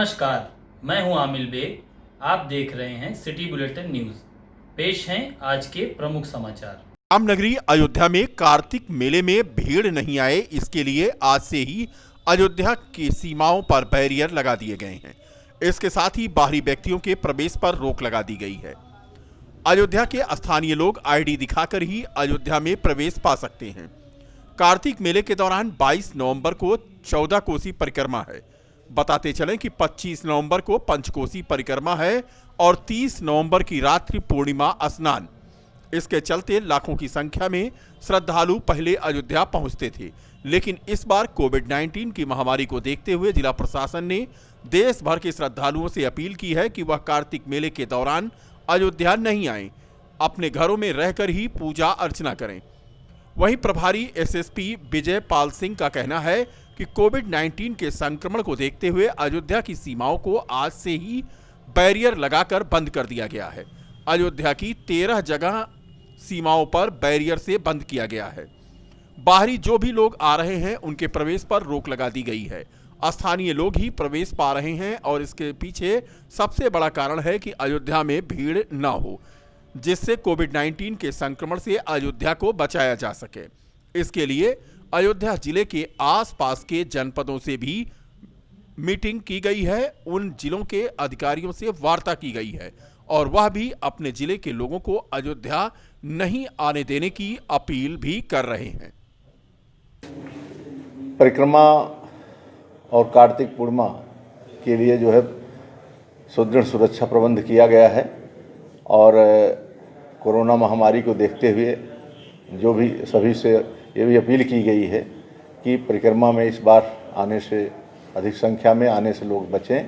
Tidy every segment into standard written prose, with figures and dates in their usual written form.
नमस्कार, मैं हूं आमिल बेग। आप देख रहे हैं सिटी बुलेटिन न्यूज। पेश हैं आज के प्रमुख समाचार। रामनगरी अयोध्या में कार्तिक मेले में भीड़ नहीं आए, इसके लिए आज से ही अयोध्या की सीमाओं पर बैरियर लगा दिए गए हैं। इसके साथ ही बाहरी व्यक्तियों के प्रवेश पर रोक लगा दी गई है। अयोध्या के स्थानीय लोग आईडी दिखाकर ही अयोध्या में प्रवेश पा सकते हैं। कार्तिक मेले के दौरान 22 नवंबर को 14 कोसी परिक्रमा है। बताते चलें कि 25 नवंबर को पंचकोसी परिक्रमा है और 30 नवंबर की रात्रि पूर्णिमा स्नान। इसके चलते लाखों की संख्या में श्रद्धालु पहले अयोध्या पहुंचते थे, लेकिन इस बार कोविड-19 की महामारी को देखते हुए जिला प्रशासन ने देश भर के श्रद्धालुओं से अपील की है कि वह कार्तिक मेले के दौरान अयोध्या नहीं आएं, अपने घरों में रहकर ही पूजा अर्चना करें। वहीं प्रभारी एसएसपी विजय पाल सिंह का कहना है कि कोविड-19 के संक्रमण को देखते हुए अयोध्या की सीमाओं को आज से ही बैरियर लगाकर बंद कर दिया गया है। अयोध्या की 13 जगह सीमाओं पर बैरियर से बंद किया गया है। बाहरी जो भी लोग आ रहे हैं उनके प्रवेश पर रोक लगा दी गई है। स्थानीय लोग ही प्रवेश पा रहे हैं और इसके पीछे सबसे बड़ा कारण है कि अयोध्या में भीड़ न हो, जिससे कोविड-19 के संक्रमण से अयोध्या को बचाया जा सके। इसके लिए अयोध्या जिले के आसपास के जनपदों से भी मीटिंग की गई है। उन जिलों के अधिकारियों से वार्ता की गई है और वह भी अपने जिले के लोगों को अयोध्या नहीं आने देने की अपील भी कर रहे हैं। परिक्रमा और कार्तिक पूर्णिमा के लिए जो है सुदृढ़ सुरक्षा प्रबंध किया गया है और कोरोना महामारी को देखते हुए जो भी सभी से ये भी अपील की गई है कि परिक्रमा में इस बार आने से अधिक संख्या में आने से लोग बचें,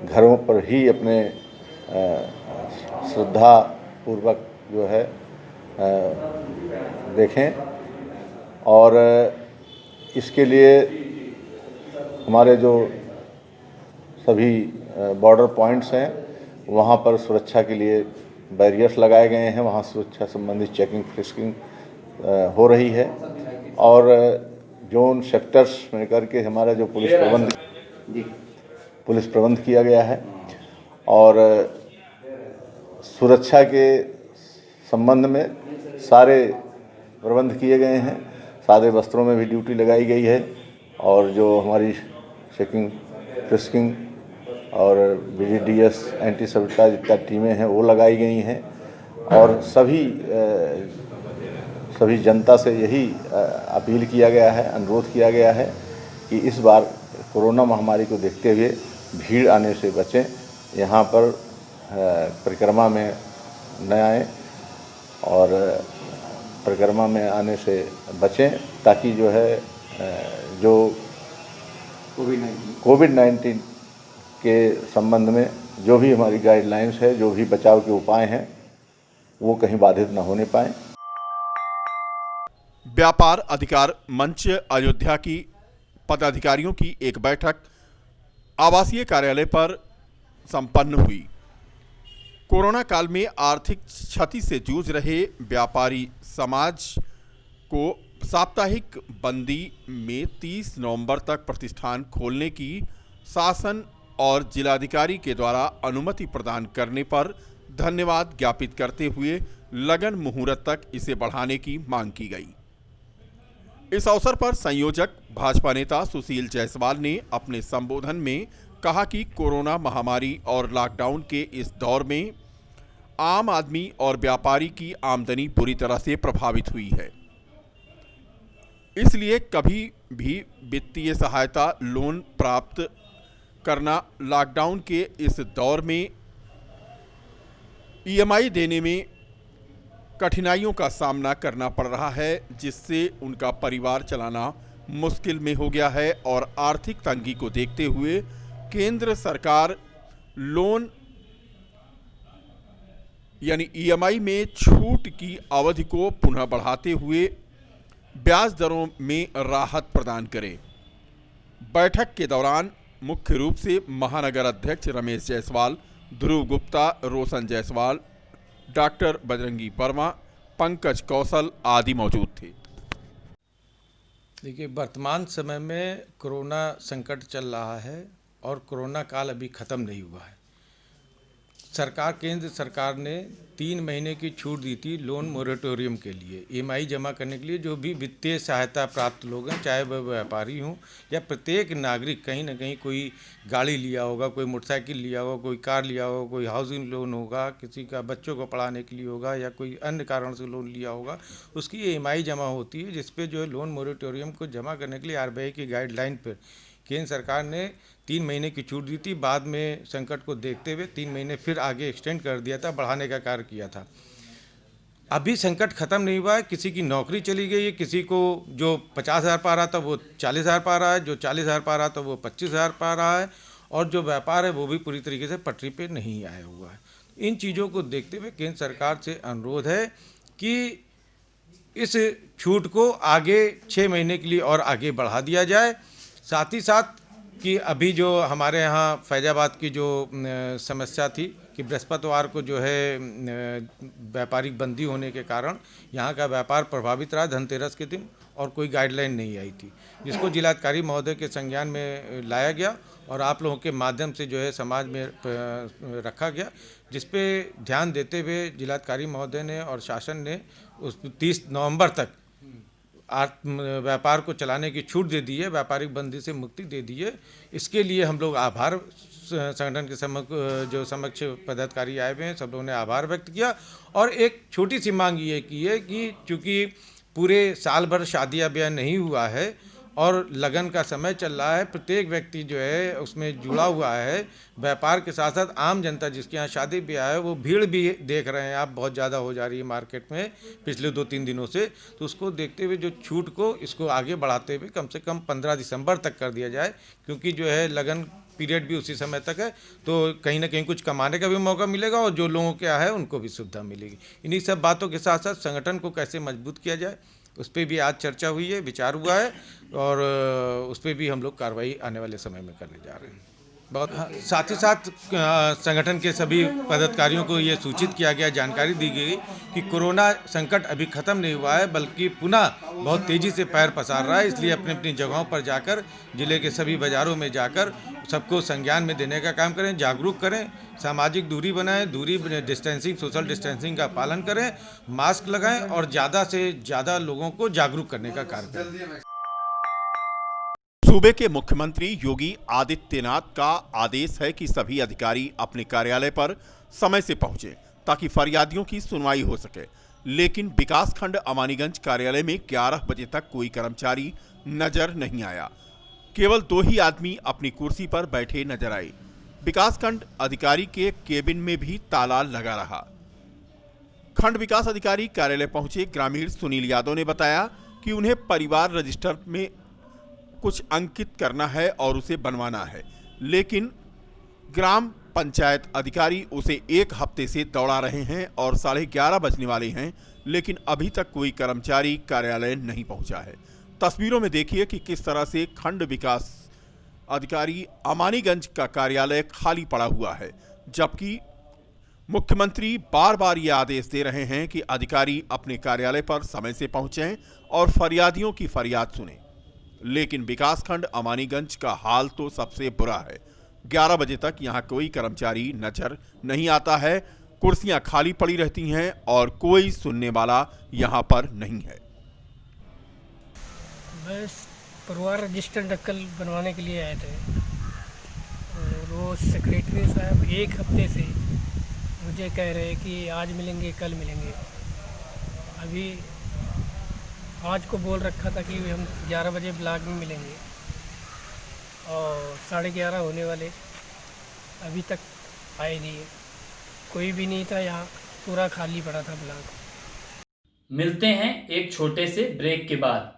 घरों पर ही अपने श्रद्धा पूर्वक जो है देखें। और इसके लिए हमारे जो सभी बॉर्डर पॉइंट्स हैं वहाँ पर सुरक्षा के लिए बैरियर्स लगाए गए हैं। वहाँ सुरक्षा संबंधी चेकिंग फ्रिस्किंग हो रही है और जोन सेक्टर्स में करके हमारा जो पुलिस प्रबंध किया गया है और सुरक्षा के संबंध में सारे प्रबंध किए गए हैं। सादे वस्त्रों में भी ड्यूटी लगाई गई है और जो हमारी चेकिंग फ्रिस्किंग और BGDS एंटी सबटाइज इत्यादि टीमें हैं वो लगाई गई हैं। और सभी जनता से यही अपील किया गया है, अनुरोध किया गया है कि इस बार कोरोना महामारी को देखते हुए भीड़ आने से बचें, यहाँ पर परिक्रमा में न आएँ और परिक्रमा में आने से बचें, ताकि जो है जो कोविड-19 के संबंध में जो भी हमारी गाइडलाइंस है, जो भी बचाव के उपाय हैं, वो कहीं बाधित न होने पाएँ। व्यापार अधिकार मंच अयोध्या की पदाधिकारियों की एक बैठक आवासीय कार्यालय पर संपन्न हुई। कोरोना काल में आर्थिक क्षति से जूझ रहे व्यापारी समाज को साप्ताहिक बंदी में 30 नवंबर तक प्रतिष्ठान खोलने की शासन और जिलाधिकारी के द्वारा अनुमति प्रदान करने पर धन्यवाद ज्ञापित करते हुए लगन मुहूर्त तक इसे बढ़ाने की मांग की गई। इस अवसर पर संयोजक भाजपा नेता सुशील जायसवाल ने अपने संबोधन में कहा कि कोरोना महामारी और लॉकडाउन के इस दौर में आम आदमी और व्यापारी की आमदनी बुरी तरह से प्रभावित हुई है। इसलिए कभी भी वित्तीय सहायता लोन प्राप्त करना लॉकडाउन के इस दौर में EMI देने में कठिनाइयों का सामना करना पड़ रहा है, जिससे उनका परिवार चलाना मुश्किल में हो गया है और आर्थिक तंगी को देखते हुए केंद्र सरकार लोन यानी EMI में छूट की अवधि को पुनः बढ़ाते हुए ब्याज दरों में राहत प्रदान करे। बैठक के दौरान मुख्य रूप से महानगर अध्यक्ष रमेश जायसवाल, ध्रुव गुप्ता, रोशन जायसवाल, डॉक्टर बजरंगी वर्मा, पंकज कौशल आदि मौजूद थे। देखिए, वर्तमान समय में कोरोना संकट चल रहा है और कोरोना काल अभी ख़त्म नहीं हुआ है। केंद्र सरकार ने 3 महीने की छूट दी थी लोन मोरेटोरियम के लिए, ईएमआई जमा करने के लिए। जो भी वित्तीय सहायता प्राप्त लोग हैं, चाहे वह व्यापारी हों या प्रत्येक नागरिक, कहीं ना कहीं कोई गाड़ी लिया होगा, कोई मोटरसाइकिल लिया होगा, कोई कार लिया होगा, कोई हाउसिंग लोन होगा, किसी का बच्चों को पढ़ाने के लिए होगा या कोई अन्य कारण से लोन लिया होगा, उसकी ईएमआई जमा होती है, जिसपे जो है लोन मोरेटोरियम को जमा करने के लिए आरबीआई की गाइडलाइन पर केंद्र सरकार ने 3 महीने की छूट दी थी। बाद में संकट को देखते हुए 3 महीने फिर आगे एक्सटेंड कर दिया था, बढ़ाने का कार्य किया था। अभी संकट ख़त्म नहीं हुआ है। किसी की नौकरी चली गई है, किसी को जो 50,000 पा रहा था वो 40,000 पा रहा है, जो 40,000 पा रहा था वो 25,000 पा रहा है, और जो व्यापार है वो भी पूरी तरीके से पटरी पे नहीं आया हुआ है। इन चीज़ों को देखते हुए केंद्र सरकार से अनुरोध है कि इस छूट को आगे 6 महीने के लिए और आगे बढ़ा दिया जाए। साथ ही साथ कि अभी जो हमारे यहाँ फैजाबाद की जो समस्या थी कि बृहस्पतिवार को जो है व्यापारिक बंदी होने के कारण यहाँ का व्यापार प्रभावित रहा धनतेरस के दिन, और कोई गाइडलाइन नहीं आई थी, जिसको जिलाधिकारी महोदय के संज्ञान में लाया गया और आप लोगों के माध्यम से जो है समाज में रखा गया, जिस पे ध्यान देते हुए जिलाधिकारी महोदय ने और शासन ने उस 30 नवंबर तक व्यापार को चलाने की छूट दे दी है, व्यापारिक बंदी से मुक्ति दे दी है। इसके लिए हम लोग आभार संगठन के जो समक्ष पदाधिकारी आए हुए हैं, सब लोगों ने आभार व्यक्त किया। और एक छोटी सी मांग ये की है कि चूँकि पूरे साल भर शादियाँ ब्याह नहीं हुआ है और लगन का समय चल रहा है, प्रत्येक व्यक्ति जो है उसमें जुड़ा हुआ है, व्यापार के साथ साथ आम जनता जिसके यहाँ शादी ब्याह है वो भीड़ भी देख रहे हैं आप बहुत ज़्यादा हो जा रही है मार्केट में पिछले 2-3 दिनों से। तो उसको देखते हुए जो छूट को इसको आगे बढ़ाते हुए कम से कम 15 दिसंबर तक कर दिया जाए, क्योंकि जो है लगन पीरियड भी उसी समय तक है, तो कहीं ना कहीं कुछ कमाने का भी मौका मिलेगा और जो लोगों के यहाँ है उनको भी सुविधा मिलेगी। इन्हीं सब बातों के साथ साथ संगठन को कैसे मजबूत किया जाए उस पर भी आज चर्चा हुई है, विचार हुआ है, और उस पर भी हम लोग कार्रवाई आने वाले समय में करने जा रहे हैं। बहुत साथ ही साथ संगठन के सभी पदाधिकारियों को ये सूचित किया गया, जानकारी दी गई कि कोरोना संकट अभी ख़त्म नहीं हुआ है, बल्कि पुनः बहुत तेज़ी से पैर पसार रहा है। इसलिए अपनी अपनी जगहों पर जाकर, जिले के सभी बाज़ारों में जाकर सबको संज्ञान में देने का काम करें, जागरूक करें, सामाजिक दूरी बनाएं, दूरी डिस्टेंसिंग, सोशल डिस्टेंसिंग का पालन करें, मास्क लगाएं और ज़्यादा से ज़्यादा लोगों को जागरूक करने का कार्य करें। सूबे के मुख्यमंत्री योगी आदित्यनाथ का आदेश है कि सभी अधिकारी अपने कार्यालय पर समय से पहुंचे ताकि फरियादियों की सुनवाई हो सके, लेकिन विकासखंड अमानीगंज कार्यालय में 11 बजे तक कोई कर्मचारी नजर नहीं आया। केवल 2 ही आदमी अपनी कुर्सी पर बैठे नजर आए। विकासखंड अधिकारी के केबिन में भी ताला लगा रहा। खंड विकास अधिकारी कार्यालय पहुंचे ग्रामीण सुनील यादव ने बताया कि उन्हें परिवार रजिस्टर में कुछ अंकित करना है और उसे बनवाना है, लेकिन ग्राम पंचायत अधिकारी उसे 1 हफ्ते से दौड़ा रहे हैं और 11:30 बजने वाले हैं, लेकिन अभी तक कोई कर्मचारी कार्यालय नहीं पहुंचा है। तस्वीरों में देखिए कि किस तरह से खंड विकास अधिकारी अमानीगंज का कार्यालय खाली पड़ा हुआ है, जबकि मुख्यमंत्री बार बार ये आदेश दे रहे हैं कि अधिकारी अपने कार्यालय पर समय से पहुंचें और फरियादियों की फरियाद सुनें। लेकिन विकासखंड अमानीगंज का हाल तो सबसे बुरा है। 11 बजे तक यहां कोई कर्मचारी नजर नहीं आता है, कुर्सियां खाली पड़ी रहती हैं और कोई सुनने वाला यहां पर नहीं है। बस परिवार रजिस्टर नकल बनवाने के लिए आए थे और वो सेक्रेटरी साहब 1 हफ्ते से मुझे कह रहे हैं कि आज मिलेंगे, कल मिलेंगे। अभी आज को बोल रखा था कि हम 11 बजे ब्लॉक में मिलेंगे और 11:30 होने वाले, अभी तक आए नहीं है। कोई भी नहीं था यहाँ, पूरा खाली पड़ा था ब्लॉक। मिलते हैं एक छोटे से ब्रेक के बाद।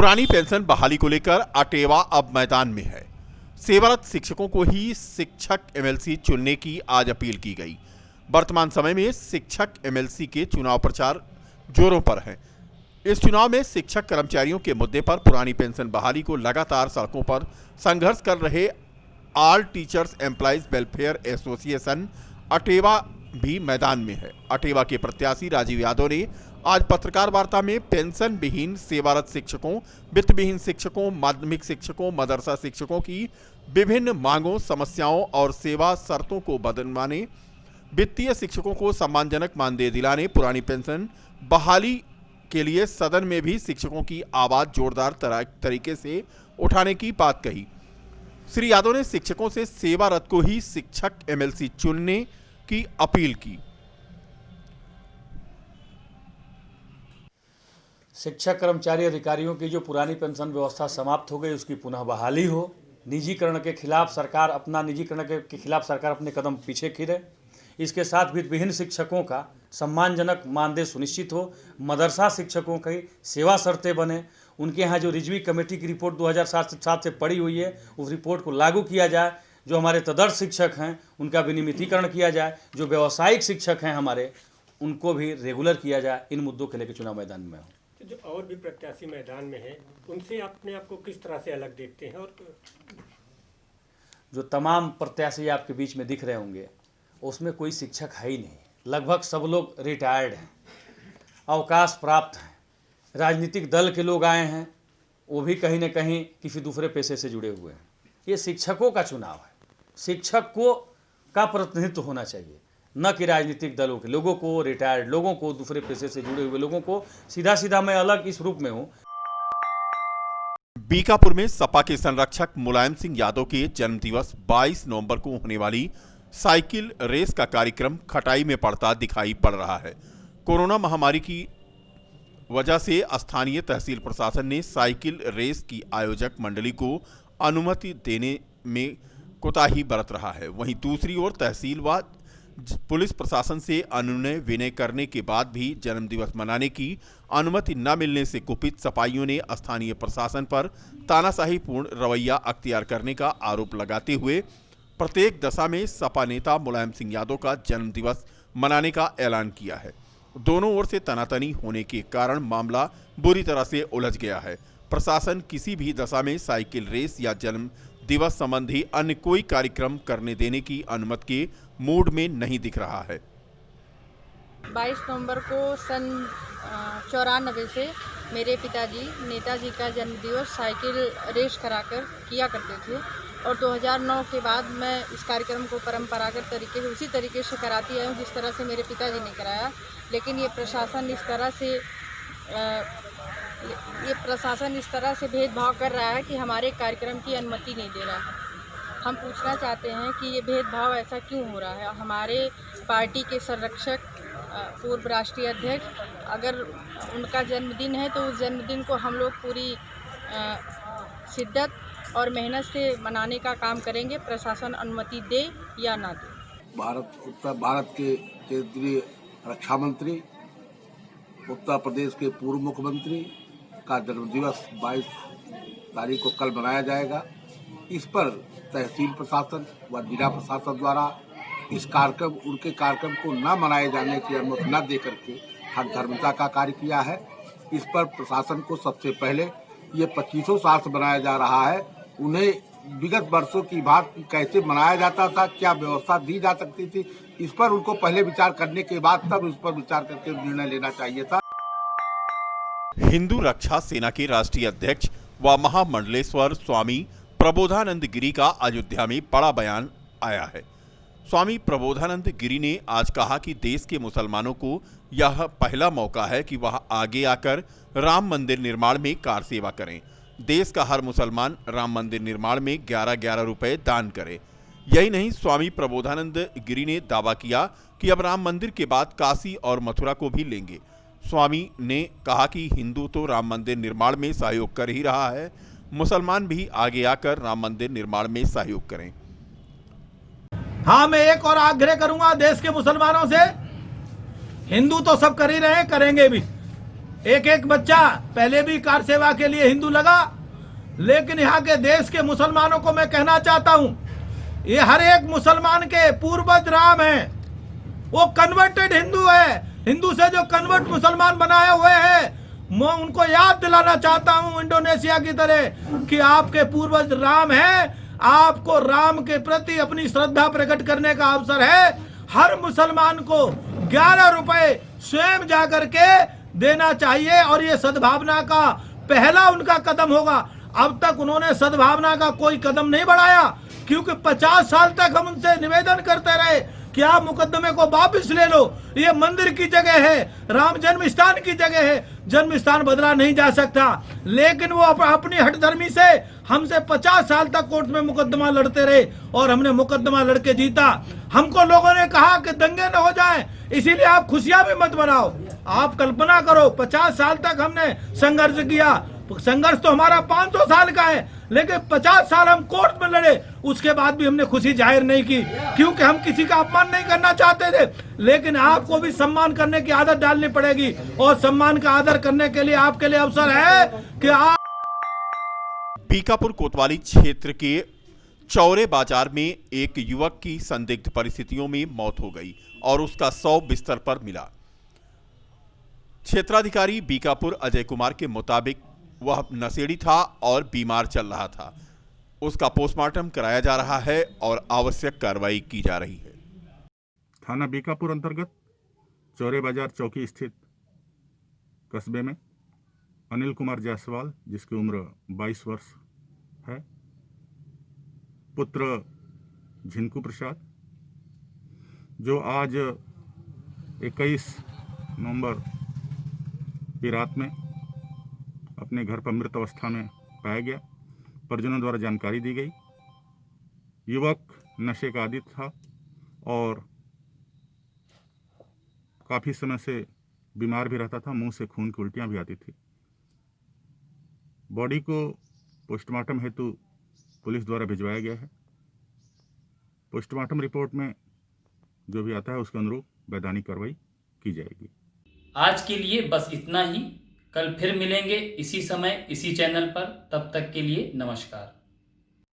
पुरानी पेंशन बहाली को लेकर अटेवा अब मैदान में है। सेवारत शिक्षकों को ही शिक्षक एमएलसी चुनने की आज अपील की गई। वर्तमान समय में शिक्षक एमएलसी के चुनाव प्रचार जोरों पर है। इस चुनाव में शिक्षक कर्मचारियों के मुद्दे पर पुरानी पेंशन बहाली को लगातार सड़कों पर संघर्ष कर रहे all teachers employees welfare association Atewa भी मैदान में है। अटेवा के प्रत्याशी राजीव यादव ने आज पत्रकार वार्ता में पेंशन विहीन सेवारत शिक्षकों, वित्त विहीन शिक्षकों, माध्यमिक शिक्षकों, मदरसा शिक्षकों की विभिन्न मांगों, समस्याओं और सेवा शर्तों को बदलवाने, वित्तीय शिक्षकों को सम्मानजनक मानदेय दिलाने, पुरानी पेंशन बहाली के लिए सदन में भी शिक्षकों की आवाज जोरदार तरीके से उठाने की बात कही। श्री यादव ने शिक्षकों से सेवारत को ही शिक्षक एमएलसी चुनने की अपील की। शिक्षक कर्मचारी अधिकारियों की जो पुरानी पेंशन व्यवस्था समाप्त हो गई उसकी पुनः बहाली हो। निजीकरण के खिलाफ सरकार अपने कदम पीछे खींचे। इसके साथ भी विभिन्न शिक्षकों का सम्मानजनक मानदेय सुनिश्चित हो। मदरसा शिक्षकों की सेवा शर्तें बने। उनके यहाँ जो रिजवी कमेटी की रिपोर्ट 2007 से पड़ी हुई है उस रिपोर्ट को लागू किया जाए। जो हमारे तदर्थ शिक्षक हैं उनका विनियमितीकरण किया जाए। जो व्यावसायिक शिक्षक हैं हमारे उनको भी रेगुलर किया जाए। इन मुद्दों के लेकर चुनाव मैदान में हूँ। जो और भी प्रत्याशी मैदान में हैं उनसे अपने आप को किस तरह से अलग देखते हैं? और जो तमाम प्रत्याशी आपके बीच में दिख रहे होंगे उसमें कोई शिक्षक है ही नहीं। लगभग सब लोग रिटायर्ड हैं, अवकाश प्राप्त हैं। राजनीतिक दल के लोग आए हैं, वो भी कहीं न कहीं किसी दूसरे पेशे से जुड़े हुए हैं। ये शिक्षकों का चुनाव है। शिक्षक को का प्रतिनिधित्व होना चाहिए, न कि राजनीतिक दलों के लोगों को, रिटायर्ड लोगों को, दूसरे पेशे से जुड़े हुए लोगों को। सीधा मैं अलग इस रूप में हूँ। बीकापुर में सपा के संरक्षक मुलायम सिंह यादव के जन्मदिवस 22 नवंबर को होने वाली साइकिल रेस का कार्यक्रम खटाई में पड़ता दिखाई पड़ रहा है। कोरोना महामारी की वजह से स्थानीय तहसील प्रशासन ने साइकिल रेस की आयोजक मंडली को अनुमति देने में कोताही बरत रहा है। वहीं दूसरी ओर तहसील व पुलिस प्रशासन से अनुनय विनय करने के बाद भी जन्मदिवस मनाने की अनुमति न मिलने से कुपित सपाइयों ने स्थानीय प्रशासन पर तानाशाहीपूर्ण रवैया अख्तियार करने का आरोप लगाते हुए प्रत्येक दशा में सपा नेता मुलायम सिंह यादव का जन्मदिवस मनाने का ऐलान किया है। दोनों ओर से तनातनी होने के कारण मामला बुरी तरह से उलझ गया है। प्रशासन किसी भी दशा में साइकिल रेस या जन्म दिवस संबंधी अन्य कोई कार्यक्रम करने देने की अनुमति के मूड में नहीं दिख रहा है। 22 नवंबर को सन 94 से मेरे पिताजी नेताजी का जन्मदिवस साइकिल रेस कराकर किया करते थे और 2009 के बाद मैं इस कार्यक्रम को परंपरागत तरीके से उसी तरीके से कराती आई हूँ जिस तरह से मेरे पिताजी ने कराया। लेकिन ये प्रशासन इस तरह से भेदभाव कर रहा है कि हमारे कार्यक्रम की अनुमति नहीं दे रहा है। हम पूछना चाहते हैं कि ये भेदभाव ऐसा क्यों हो रहा है। हमारे पार्टी के संरक्षक पूर्व राष्ट्रीय अध्यक्ष, अगर उनका जन्मदिन है तो उस जन्मदिन को हम लोग पूरी शिद्दत और मेहनत से मनाने का काम करेंगे, प्रशासन अनुमति दे या ना दे। उत्तर भारत के केंद्रीय रक्षा मंत्री, उत्तर प्रदेश के पूर्व मुख्यमंत्री का जन्मदिवस 22 तारीख को कल मनाया जाएगा। इस पर तहसील प्रशासन व जिला प्रशासन द्वारा इस उनके कार्यक्रम को न मनाए जाने की अनुमति न दे करके हठधर्मिता का कार्य किया है। इस पर प्रशासन को सबसे पहले ये 25 साल से मनाया जा रहा है, उन्हें विगत वर्षों की बात कैसे मनाया जाता था, क्या व्यवस्था दी जा सकती थी, इस पर उनको पहले विचार करने के बाद तब इस पर विचार करके निर्णय लेना चाहिए था। हिंदू रक्षा सेना के राष्ट्रीय अध्यक्ष व महामंडलेश्वर स्वामी प्रबोधानंद गिरी का अयोध्या में बड़ा बयान आया है। स्वामी प्रबोधानंद गिरी ने आज कहा कि देश के मुसलमानों को यह पहला मौका है कि वह आगे आकर राम मंदिर निर्माण में कार सेवा करें। देश का हर मुसलमान राम मंदिर निर्माण में 11-11 रुपए दान करे। यही नहीं, स्वामी प्रबोधानंद गिरी ने दावा किया कि अब राम मंदिर के बाद काशी और मथुरा को भी लेंगे। स्वामी ने कहा कि हिंदू तो राम मंदिर निर्माण में सहयोग कर ही रहा है, मुसलमान भी आगे आकर राम मंदिर निर्माण में सहयोग करें। हाँ, मैं एक और आग्रह करूंगा देश के मुसलमानों से, हिंदू तो सब कर ही रहे हैं, करेंगे भी, एक एक बच्चा पहले भी कार सेवा के लिए हिंदू लगा, लेकिन यहाँ के देश के मुसलमानों को मैं कहना चाहता हूँ, ये हर एक मुसलमान के पूर्वज राम हैं, वो कन्वर्टेड हिंदू है। हिंदू से जो कन्वर्ट मुसलमान बनाए हुए हैं, मैं उनको याद दिलाना चाहता हूँ इंडोनेशिया की तरह कि आपके पूर्वज राम हैं। आपको राम के प्रति अपनी श्रद्धा प्रकट करने का अवसर है। हर मुसलमान को 11 रुपए स्वयं जा करके देना चाहिए और ये सद्भावना का पहला उनका कदम होगा। अब तक उन्होंने सद्भावना का कोई कदम नहीं बढ़ाया, क्योंकि 50 साल तक हम उनसे निवेदन करते रहे कि आप मुकदमे को वापस ले लो, ये मंदिर की जगह है, राम जन्म स्थान की जगह है, जन्म स्थान बदला नहीं जा सकता। लेकिन वो अपनी हठधर्मी से हमसे 50 साल तक कोर्ट में मुकदमा लड़ते रहे और हमने मुकदमा लड़के जीता। हमको लोगों ने कहा कि दंगे न हो जाएं, इसीलिए आप खुशियां भी मत मनाओ। आप कल्पना करो, 50 साल तक हमने संघर्ष किया। संघर्ष तो हमारा 500 साल का है, लेकिन 50 साल हम कोर्ट में लड़े, उसके बाद भी हमने खुशी जाहिर नहीं की, क्योंकि हम किसी का अपमान नहीं करना चाहते थे। लेकिन आपको भी सम्मान करने की आदत डालनी पड़ेगी, और सम्मान का आदर करने के लिए आपके लिए अवसर है कि आप। बीकापुर कोतवाली क्षेत्र के चौरे बाजार में एक युवक की संदिग्ध परिस्थितियों में मौत हो गई और उसका शव बिस्तर पर मिला। क्षेत्राधिकारी बीकापुर अजय कुमार के मुताबिक वह नशेड़ी था और बीमार चल रहा था। उसका पोस्टमार्टम कराया जा रहा है और आवश्यक कार्रवाई की जा रही है। थाना बीकापुर अंतर्गत चौरे बाजार चौकी स्थित कस्बे में अनिल कुमार जायसवाल, जिसकी उम्र 22 वर्ष है, पुत्र झिनकू प्रसाद, जो आज 21 नवंबर की रात में अपने घर पर मृत अवस्था में पाया गया। परिजनों द्वारा जानकारी दी गई। युवक नशे का आदी था और काफ़ी समय से बीमार भी रहता था, मुंह से खून की उल्टियां भी आती थी। बॉडी को पोस्टमार्टम हेतु पुलिस द्वारा भिजवाया गया है। पोस्टमार्टम रिपोर्ट में जो भी आता है उसके अनुरूप वैधानिक कार्रवाई की जाएगी। आज के लिए बस इतना ही। कल फिर मिलेंगे इसी समय इसी चैनल पर। तब तक के लिए नमस्कार।